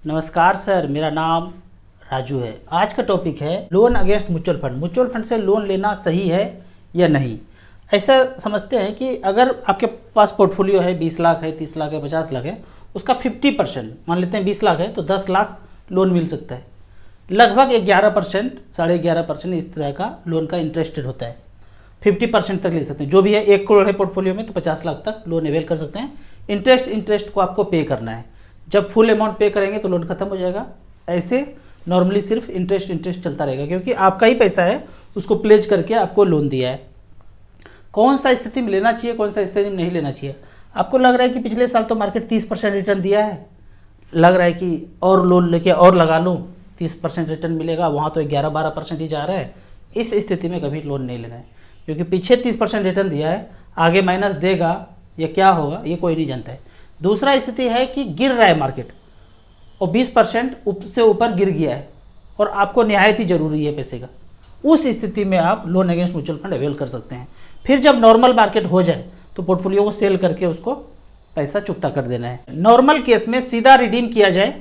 नमस्कार सर, मेरा नाम राजू है। आज का टॉपिक है loan against mutual fund. Mutual fund से लोन लेना सही है या नहीं। ऐसा समझते हैं कि अगर आपके पास पोर्टफोलियो है 20 लाख है, 30 लाख है, 50 लाख है, उसका 50% मान लेते हैं 20 लाख है तो 10 लाख लोन मिल सकता है। लगभग 11%, 11.5% इस तरह का लोन का इंटरेस्ट होता है। 50% तक ले सकते हैं। जो भी है 1 करोड़ है पोर्टफोलियो में तो 50 लाख तक लोन अवेल कर सकते हैं। इंटरेस्ट को आपको पे करना है। जब फुल अमाउंट पे करेंगे तो लोन खत्म हो जाएगा। ऐसे नॉर्मली सिर्फ इंटरेस्ट चलता रहेगा, क्योंकि आपका ही पैसा है, उसको प्लेज करके आपको लोन दिया है। कौन सा स्थिति में लेना चाहिए, कौन सा स्थिति में नहीं लेना चाहिए। आपको लग रहा है कि पिछले साल तो मार्केट 30% रिटर्न दिया है, लग रहा है कि और लोन लेके और लगा लूँ 30% रिटर्न मिलेगा, वहाँ तो 11-12% ही जा रहा है। इस स्थिति में कभी लोन नहीं लेना है, क्योंकि पीछे 30% रिटर्न दिया है, आगे माइनस देगा या क्या होगा ये कोई नहीं जानता है। दूसरा स्थिति है कि गिर रहा है मार्केट और 20% से ऊपर गिर गया है और आपको निहायत ही ज़रूरी है पैसे का। उस स्थिति में आप loan against mutual fund avail कर सकते हैं। फिर जब नॉर्मल मार्केट हो जाए तो पोर्टफोलियो को सेल करके उसको पैसा चुकता कर देना है। नॉर्मल केस में सीधा रिडीम किया जाए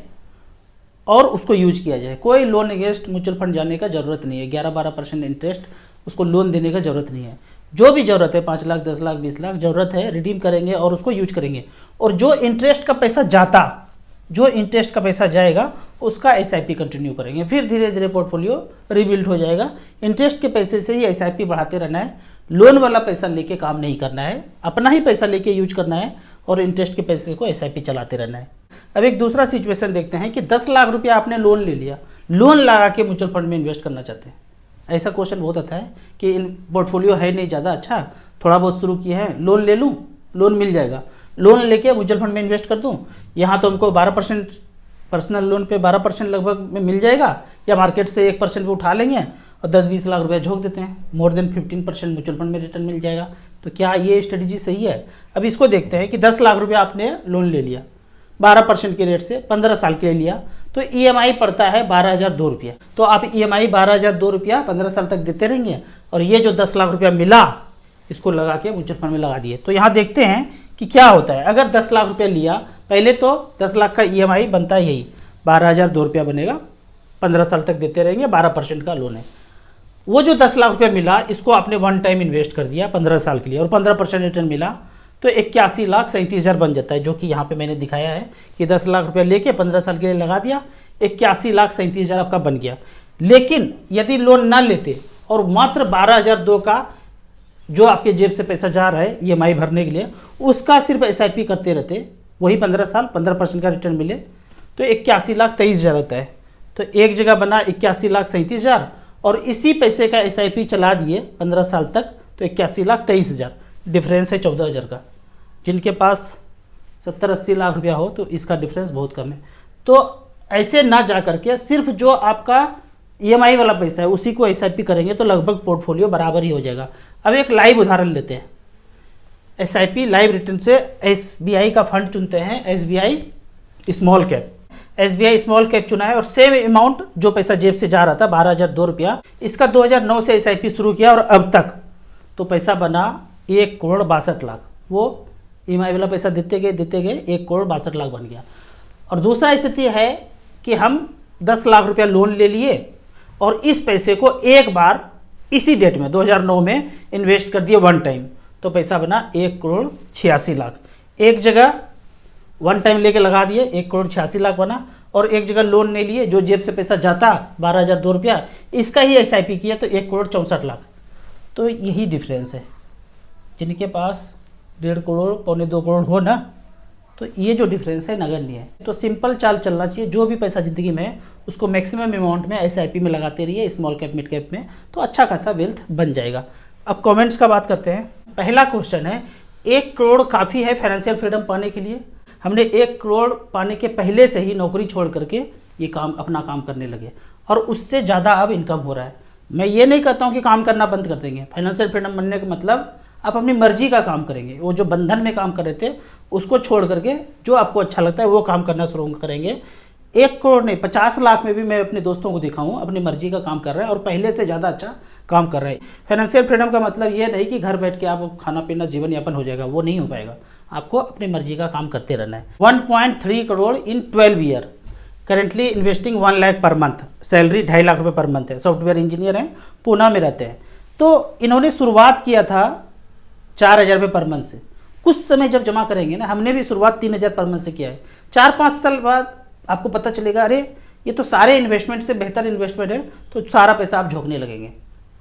और उसको यूज किया जाए। कोई लोन अगेंस्ट म्यूचुअल फंड जाने का ज़रूरत नहीं है। 11-12% इंटरेस्ट उसको लोन देने का ज़रूरत नहीं है। जो भी ज़रूरत है 5 लाख, 10 लाख, 20 लाख ज़रूरत है, रिडीम करेंगे और उसको यूज करेंगे। और जो इंटरेस्ट का पैसा जाएगा उसका SIP कंटिन्यू करेंगे। फिर धीरे धीरे पोर्टफोलियो रिबिल्ड हो जाएगा। इंटरेस्ट के पैसे से ही SIP बढ़ाते रहना है। लोन वाला पैसा लेके काम नहीं करना है, अपना ही पैसा लेके यूज करना है और इंटरेस्ट के पैसे को SIP चलाते रहना है। अब एक दूसरा सिचुएशन देखते हैं कि 10 लाख रुपया आपने लोन ले लिया, लोन लगा के म्यूचुअल फंड में इन्वेस्ट करना चाहते हैं। ऐसा क्वेश्चन बहुत आता है कि इन पोर्टफोलियो है नहीं ज़्यादा अच्छा, थोड़ा बहुत शुरू किए हैं, लोन ले लूँ, लोन मिल जाएगा, लोन लेके म्यूचुअल फंड में इन्वेस्ट कर दूँ। यहाँ तो हमको 12% पर्सनल लोन पे 12% लगभग में मिल जाएगा, या मार्केट से 1% पे उठा लेंगे और 10-20 लाख रुपया झोंक देते हैं, मोर देन 15% म्यूचुअल फंड में रिटर्न मिल जाएगा। तो क्या ये स्ट्रेटजी सही है? अब इसको देखते हैं कि 10 लाख रुपया आपने लोन ले लिया 12% के रेट से, 15 साल के लिए लिया, तो EMI पड़ता है 12,002 रुपया। तो आप EMI 12,002 रुपया 15 साल तक देते रहेंगे और ये जो 10 लाख रुपया मिला इसको लगा के म्यूचुअल फंड में लगा दिए। तो यहाँ देखते हैं कि क्या होता है। अगर 10 लाख रुपया लिया, पहले तो 10 लाख का EMI बनता है यही 12,002 रुपया बनेगा, 15 साल तक देते रहेंगे, 12% का लोन है। वो जो 10 लाख रुपया मिला इसको आपने वन टाइम इन्वेस्ट कर दिया 15 साल के लिए और 15% रिटर्न मिला, तो 81,37,000 बन जाता है। जो कि यहाँ पे मैंने दिखाया है कि 10 लाख रुपया लेके 15 साल के लिए लगा दिया, 81,37,000 आपका बन गया। लेकिन यदि लोन ना लेते और मात्र 12,002 का जो आपके जेब से पैसा जा रहा है EMI भरने के लिए, उसका सिर्फ SIP करते रहते, वही 15 साल 15% का रिटर्न मिले, तो 81,23,000 होता है। तो एक जगह बना 81,37,000 और इसी पैसे का SIP चला दिए 15 साल तक, तो 81,23,000, डिफरेंस है 14,000 का। जिनके पास 70-80 लाख रुपया हो तो इसका डिफरेंस बहुत कम है। तो ऐसे ना जा करके सिर्फ जो आपका EMI वाला पैसा है उसी को SIP करेंगे तो लगभग पोर्टफोलियो बराबर ही हो जाएगा। अब एक लाइव उदाहरण लेते हैं। SIP लाइव रिटर्न से SBI का फंड चुनते हैं, SBI small cap. SBI small cap चुना है और सेम अमाउंट जो पैसा जेब से जा रहा था 12,002 रुपया, इसका 2009 से SIP शुरू किया और अब तक तो पैसा बना 1,62,00,000। वो EMI वाला पैसा देते गए 1,62,00,000 बन गया। और दूसरा स्थिति है कि हम 10 लाख रुपया लोन ले लिए और इस पैसे को एक बार इसी डेट में 2009 में इन्वेस्ट कर दिए वन टाइम, तो पैसा बना 1,86,00,000। एक जगह वन टाइम लेके लगा दिए 1,86,00,000 बना, और एक जगह लोन नहीं लिए, जो जेब से पैसा जाता 12,002 रुपया, इसका ही SIP किया तो 1,64,00,000। तो यही डिफरेंस है। जिनके पास 1.5 करोड़, 2.25 करोड़ हो ना, तो ये जो डिफरेंस है नगण्य है। तो सिंपल चाल चलना चाहिए। जो भी पैसा ज़िंदगी में है उसको मैक्सिमम अमाउंट में SIP में लगाते रहिए, स्मॉल कैप मिड कैप में, तो अच्छा खासा वेल्थ बन जाएगा। अब कमेंट्स का बात करते हैं। पहला क्वेश्चन है, 1 करोड़ काफ़ी है फाइनेंशियल फ्रीडम पाने के लिए? हमने 1 करोड़ पाने के पहले से ही नौकरी छोड़ करके ये काम अपना काम करने लगे और उससे ज़्यादा अब इनकम हो रहा है। मैं ये नहीं कहता हूँ कि काम करना बंद कर देंगे। फाइनेंशियल फ्रीडम बनने का मतलब आप अपनी मर्जी का काम करेंगे। वो जो बंधन में काम कर रहे थे उसको छोड़ करके जो आपको अच्छा लगता है वो काम करना शुरू करेंगे। 1 करोड़ नहीं, 50 लाख में भी मैं अपने दोस्तों को दिखाऊं अपनी मर्जी का काम कर रहे हैं और पहले से ज़्यादा अच्छा काम कर रहे हैं। फाइनेंशियल फ्रीडम का मतलब ये नहीं कि घर बैठ के आप खाना पीना जीवन यापन हो जाएगा, वो नहीं हो पाएगा। आपको अपनी मर्जी का काम करते रहना है। 1.3 करोड़ इन 12 year, currently investing 1 lakh per month, salary 2.5 lakh रुपये पर मंथ है, सॉफ्टवेयर इंजीनियर हैं, पूना में रहते हैं। तो इन्होंने शुरुआत किया था 4,000 रुपये पर मंथ से। कुछ समय जब जमा करेंगे ना, हमने भी शुरुआत 3,000 पर मंथ से किया है, 4-5 साल बाद आपको पता चलेगा अरे ये तो सारे इन्वेस्टमेंट से बेहतर इन्वेस्टमेंट है, तो सारा पैसा आप झोंकने लगेंगे।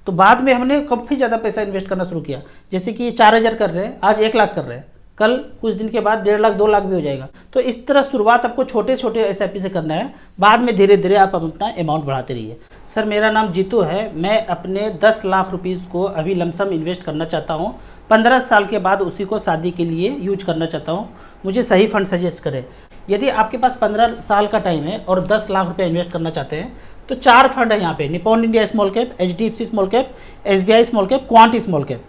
तो बाद में हमने काफ़ी ज़्यादा पैसा इन्वेस्ट करना शुरू किया, जैसे कि 4,000 कर रहे हैं, आज 1 लाख कर रहे हैं, कल कुछ दिन के बाद 1.5 लाख 2 लाख भी हो जाएगा। तो इस तरह शुरुआत आपको छोटे छोटे SIP से करना है, बाद में धीरे धीरे आप अपना अमाउंट बढ़ाते रहिए। सर मेरा नाम जीतू है, मैं अपने 10 लाख रुपीज़ को अभी लमसम इन्वेस्ट करना चाहता हूँ, 15 साल के बाद उसी को शादी के लिए यूज करना चाहता हूँ, मुझे सही फंड सजेस्ट करें। यदि आपके पास 15 साल का टाइम है और 10 लाख रुपये इन्वेस्ट करना चाहते हैं तो 4 फंड है यहाँ पे, Nippon India small cap, HDFC small cap, SBI small cap, quant small cap.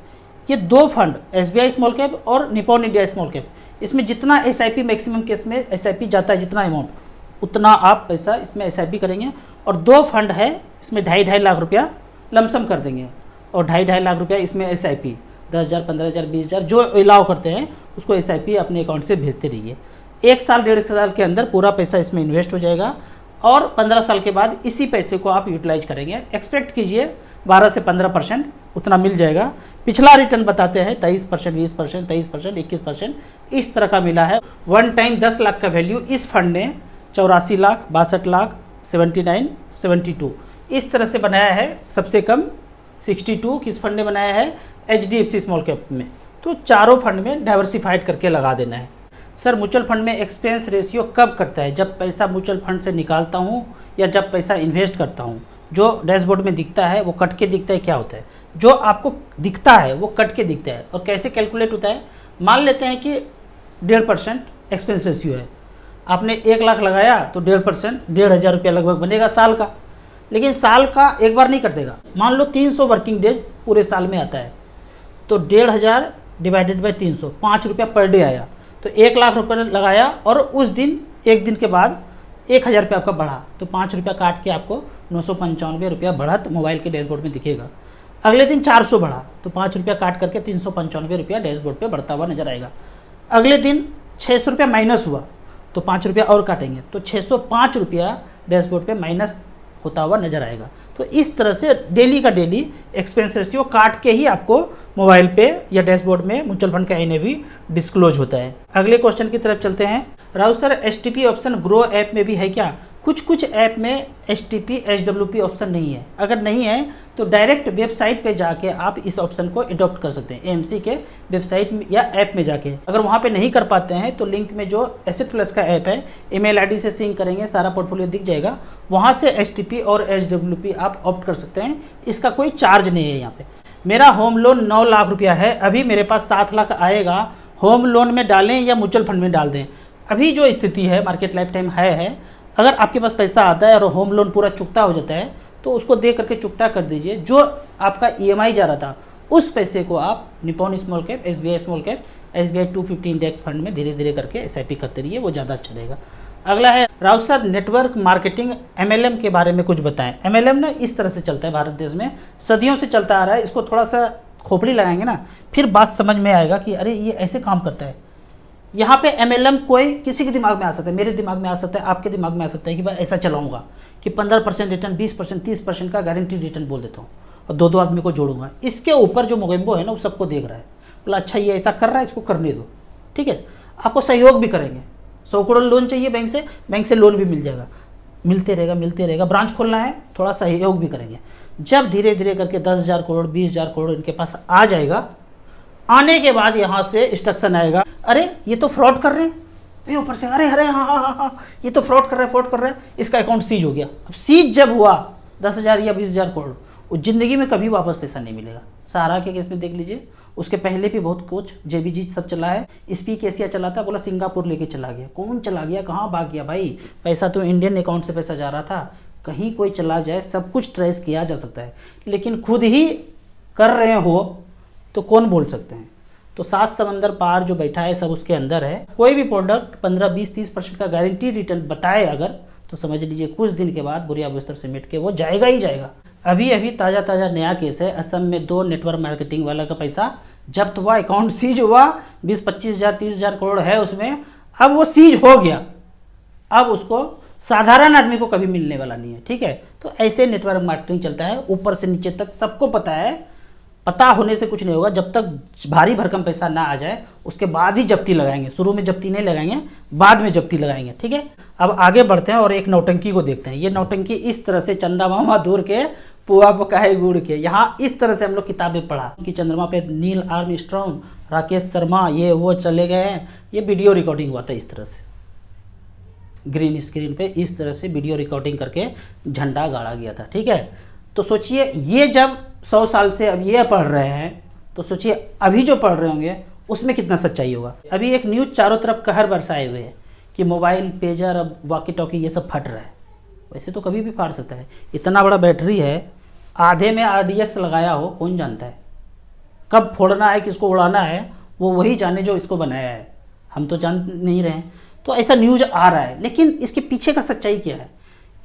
ये 2 फंड SBI स्मॉल कैप और निपॉन इंडिया स्मॉल कैप, इसमें जितना SIP मैक्सिमम केस में SIP जाता है, जितना अमाउंट उतना आप पैसा इसमें SIP करेंगे। और 2 फंड है, इसमें 2.5 लाख रुपया लमसम कर देंगे और 2.5 लाख रुपया इसमें SIP 10,000, 15,000, 20,000 जो अलाउ करते हैं उसको SIP अपने अकाउंट से भेजते रहिए। 1 साल 1.5 साल के अंदर पूरा पैसा इसमें इन्वेस्ट हो जाएगा और 15 साल के बाद इसी पैसे को आप यूटिलाइज करेंगे। एक्सपेक्ट कीजिए 12 से 15% उतना मिल जाएगा। पिछला रिटर्न बताते हैं 23%, 20%, 23%, 21% इस तरह का मिला है। वन टाइम 10 लाख का वैल्यू इस फंड ने 84 लाख, 62 लाख, 79, 72 इस तरह से बनाया है। सबसे कम 62 किस फंड ने बनाया है, HDFC स्मॉल कैप में। तो चारों फंड में डाइवर्सिफाइड करके लगा देना है। सर म्यूचुअल फंड में एक्सपेंस रेशियो कब कटता है, जब पैसा म्यूचुअल फंड से निकालता हूँ या जब पैसा इन्वेस्ट करता हूँ। जो डैशबोर्ड में दिखता है वो कट के दिखता है, क्या होता है जो आपको दिखता है वो कट के दिखता है। और कैसे कैलकुलेट होता है, मान लेते हैं कि 1.5% एक्सपेंस रेशियो है, आपने 1 लाख लगाया तो 1.5% 1,500 रुपया लगभग बनेगा साल का। लेकिन साल का एक बार नहीं कटेगा, मान लो 300 वर्किंग डेज पूरे साल में आता है, तो 1,500 डिवाइडेड बाई 300, 5 रुपया पर डे आया। तो 1 लाख रुपये लगाया और उस दिन एक दिन के बाद 1,000 रुपये आपका बढ़ा, तो 5 रुपया काट के आपको 995 रुपया बढ़त मोबाइल के डैशबोर्ड में दिखेगा। अगले दिन 400 बढ़ा तो 5 रुपया काट करके 395 रुपया डैशबोर्ड पे बढ़ता हुआ नजर आएगा। अगले दिन 600 रुपया माइनस हुआ तो 5 रुपया और काटेंगे तो 605 रुपया डैशबोर्ड पे माइनस होता हुआ नजर आएगा। तो इस तरह से डेली का डेली एक्सपेंस रेशियो काट के ही आपको मोबाइल पे या डैशबोर्ड में म्यूचुअल फंड का NAV डिस्क्लोज होता है। अगले क्वेश्चन की तरफ चलते हैं। Rahul sir STP option grow app में भी है क्या? कुछ ऐप में STP HWP ऑप्शन नहीं है। अगर नहीं है तो डायरेक्ट वेबसाइट पे जाके आप इस ऑप्शन को अडॉप्ट कर सकते हैं, AMC के वेबसाइट या ऐप में जाके। अगर वहाँ पे नहीं कर पाते हैं तो लिंक में जो एसेट प्लस का ऐप है, ईमेल ID से सिंक करेंगे, सारा पोर्टफोलियो दिख जाएगा, वहाँ से STP और HWP आप ऑप्ट कर सकते हैं। इसका कोई चार्ज नहीं है यहाँ पे। मेरा होम लोन 9 लाख रुपया है, अभी मेरे पास 7 लाख आएगा, होम लोन में डालें या म्यूचुअल फंड में डाल दें? अभी जो स्थिति है मार्केट लाइफ टाइम हाई है, अगर आपके पास पैसा आता है और होम लोन पूरा चुकता हो जाता है तो उसको दे करके चुकता कर दीजिए। जो आपका EMI जा रहा था उस पैसे को आप Nippon small cap, SBI small cap, SBI 250 index fund में धीरे धीरे करके SIP करते रहिए, वो ज़्यादा अच्छा रहेगा। अगला है Raut sir network marketing MLM के बारे में कुछ बताएं। MLM ना इस तरह से चलता है भारत देश में, सदियों से चलता आ रहा है। इसको थोड़ा सा खोपड़ी लगाएंगे ना फिर बात समझ में आएगा कि अरे ये ऐसे काम करता है। यहाँ पे MLM कोई किसी के दिमाग में आ सकता है, मेरे दिमाग में आ सकता है, आपके दिमाग में आ सकता है कि भाई ऐसा चलाऊंगा कि 15% रिटर्न, 20%, 30% का गारंटी रिटर्न बोल देता हूँ और 2 आदमी को जोड़ूंगा। इसके ऊपर जो मोगेम्बो है ना वो सबको देख रहा है, बोला अच्छा ये ऐसा कर रहा है, इसको करने दो, ठीक है। आपको सहयोग भी करेंगे, 100 करोड़ लोन चाहिए बैंक से लोन भी मिल जाएगा, मिलते रहेगा। ब्रांच खोलना है, थोड़ा सहयोग भी करेंगे। जब धीरे धीरे करके 10,000 करोड़, 20,000 करोड़ इनके पास आ जाएगा, आने के बाद यहाँ से इंस्ट्रक्शन आएगा, अरे ये तो फ्रॉड कर रहे हैं, फिर ऊपर से अरे हाँ ये तो फ्रॉड कर रहा है, इसका अकाउंट सीज हो गया। अब सीज जब हुआ 10,000 या 20,000 करोड़, वो जिंदगी में कभी वापस पैसा नहीं मिलेगा। सहारा के केस में देख लीजिए, उसके पहले भी बहुत कुछ JBG सब चला है। स्पीक एशिया चला था, बोला सिंगापुर लेके चला गया। कौन चला गया, कहाँ भाग गया भाई? पैसा तो इंडियन अकाउंट से पैसा जा रहा था। कहीं कोई चला जाए, सब कुछ ट्रेस किया जा सकता है, लेकिन खुद ही कर रहे हो तो कौन बोल सकते हैं? तो 7 समंदर पार जो बैठा है सब उसके अंदर है। कोई भी प्रोडक्ट 15, 20, 30% का गारंटी रिटर्न बताए अगर, तो समझ लीजिए कुछ दिन के बाद बुरिया बिस्तर से मिट के वो जाएगा ही जाएगा। अभी ताज़ा नया केस है, असम में 2 नेटवर्क मार्केटिंग वाला का पैसा जब्त हुआ, अकाउंट सीज हुआ, 20-25 हज़ार 30 हज़ार करोड़ है उसमें, अब वो सीज हो गया। अब उसको साधारण आदमी को कभी मिलने वाला नहीं है, ठीक है। तो ऐसे नेटवर्क मार्केटिंग चलता है, ऊपर से नीचे तक सबको पता है। पता होने से कुछ नहीं होगा, जब तक भारी भरकम पैसा ना आ जाए उसके बाद ही जब्ती लगाएंगे, शुरू में जब्ती नहीं लगाएंगे, बाद में जब्ती लगाएंगे, ठीक है। अब आगे बढ़ते हैं और एक नौटंकी को देखते हैं। ये नौटंकी इस तरह से चंदा मामा दूर के पुआ पकाए गुड़ के, यहाँ इस तरह से हम लोग किताबें पढ़ा कि चंद्रमा पे नील आर्मस्ट्रॉन्ग, राकेश शर्मा, ये वो चले गए हैं। ये वीडियो रिकॉर्डिंग हुआ था इस तरह से, ग्रीन स्क्रीन पे इस तरह से वीडियो रिकॉर्डिंग करके झंडा गाड़ा गया था, ठीक है। तो सोचिए ये जब 100 साल से अब ये पढ़ रहे हैं, तो सोचिए अभी जो पढ़ रहे होंगे उसमें कितना सच्चाई होगा। अभी एक न्यूज़ चारों तरफ कहर बरसाए हुए है कि मोबाइल, पेजर, अब वॉकी टॉकी ये सब फट रहा है। वैसे तो कभी भी फाड़ सकता है, इतना बड़ा बैटरी है, आधे में RDX लगाया हो कौन जानता है। कब फोड़ना है, किसको उड़ाना है, वो वही जाने जो इसको बनाया है, हम तो जान नहीं रहे हैं। तो ऐसा न्यूज़ आ रहा है, लेकिन इसके पीछे का सच्चाई क्या है।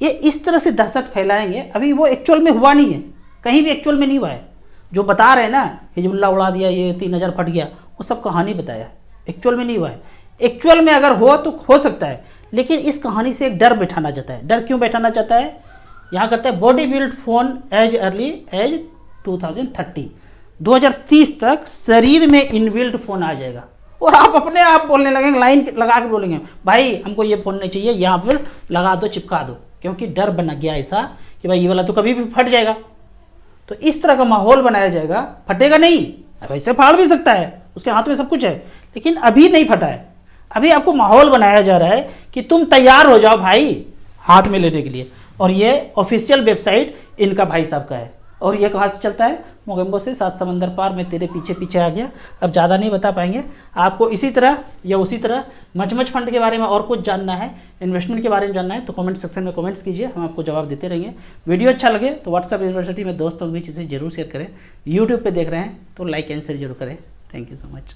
ये इस तरह से दहशत फैलाएंगे, अभी वो एक्चुअल में हुआ नहीं है, कहीं भी एक्चुअल में नहीं हुआ है। जो बता रहे हैं ना हिजबुल्लाह उड़ा दिया, ये 3000 फट गया, वो सब कहानी बताया, एक्चुअल में नहीं हुआ है। एक्चुअल में अगर हो तो हो सकता है, लेकिन इस कहानी से एक डर बैठाना चाहता है। डर क्यों बैठाना चाहता है, यहाँ कहता है body build phone as early as 2030 तक शरीर में इनबिल्ट फ़ोन आ जाएगा। और आप अपने आप बोलने लगेंगे, लाइन लगा के बोलेंगे भाई हमको ये फ़ोन नहीं चाहिए, यहाँ पर लगा दो, चिपका दो, क्योंकि डर बना गया ऐसा कि भाई ये वाला तो कभी भी फट जाएगा। तो इस तरह का माहौल बनाया जाएगा, फटेगा नहीं, वैसे फाड़ भी सकता है, उसके हाथ में सब कुछ है, लेकिन अभी नहीं फटा है। अभी आपको माहौल बनाया जा रहा है कि तुम तैयार हो जाओ भाई हाथ में लेने के लिए। और ये ऑफिशियल वेबसाइट इनका भाई साहब का है। और ये कहाँ से चलता है, मोगेम्बो से, 7 समंदर पार, मैं तेरे पीछे पीछे आ गया। अब ज़्यादा नहीं बता पाएंगे आपको। इसी तरह या उसी तरह मचमच फंड के बारे में और कुछ जानना है, इन्वेस्टमेंट के बारे में जानना है, तो कमेंट सेक्शन में कमेंट्स कीजिए, हम आपको जवाब देते रहेंगे। वीडियो अच्छा लगे तो व्हाट्सएप यूनिवर्सिटी में दोस्तों के बीच इसे जरूर शेयर करें। यूट्यूब पर देख रहे हैं तो लाइक एंड शेयर जरूर करें। Thank you so much.